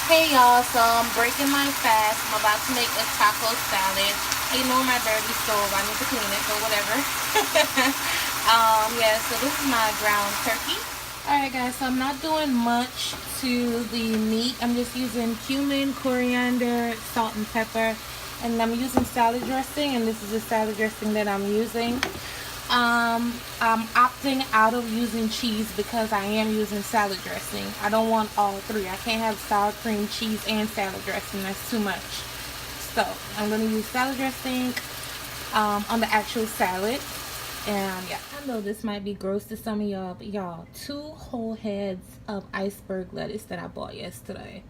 Hey y'all, so I'm breaking my fast. I'm about to make a taco salad. Ignore my dirty stove. I need to clean it, so whatever. Yeah, so this is my ground turkey. Alright guys, so I'm not doing much to the meat. I'm just using cumin, coriander, salt and pepper. And I'm using salad dressing, and this is the salad dressing that I'm using. I'm opting out of using cheese because I am using salad dressing. I don't want all three. I can't have sour cream, cheese, and salad dressing. That's too much. So I'm going to use salad dressing on the actual salad. And yeah, I know this might be gross to some of y'all, but y'all, 2 whole heads of iceberg lettuce that I bought yesterday.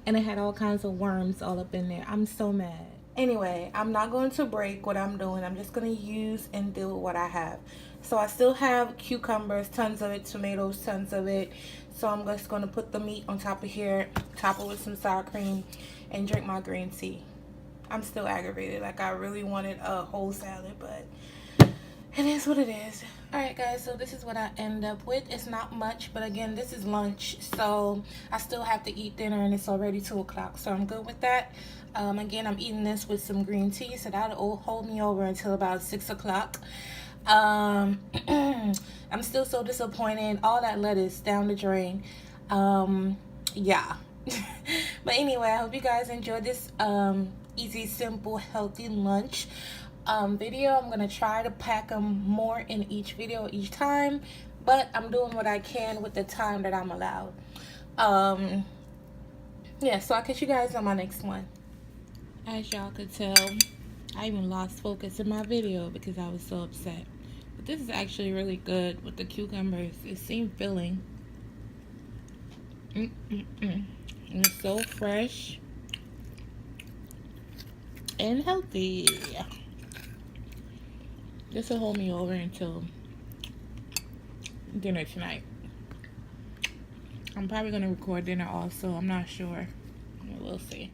And it had all kinds of worms all up in there. I'm so mad. Anyway, I'm not going to break what I'm doing. I'm just going to use and deal with what I have. So I still have cucumbers, tons of it, tomatoes, tons of it. So I'm just going to put the meat on top of here, top it with some sour cream, and drink my green tea. I'm still aggravated. Like, I really wanted a whole salad, but it is what it is. Alright guys, so this is what I end up with. It's not much, but again, this is lunch, so I still have to eat dinner, and it's already 2 o'clock, so I'm good with that. Again, I'm eating this with some green tea, so that'll hold me over until about 6 o'clock. I'm still so disappointed. All that lettuce down the drain. Yeah. But anyway, I hope you guys enjoyed this easy, simple, healthy lunch video. I'm gonna try to pack them more in each video each time, but I'm doing what I can with the time that I'm allowed. Yeah, so I'll catch you guys on my next one. As y'all could tell, I even lost focus in my video because I was so upset. But this is actually really good with the cucumbers. It seemed filling. And it's so fresh and healthy. This will hold me over until dinner tonight. I'm probably going to record dinner also. I'm not sure. We'll see.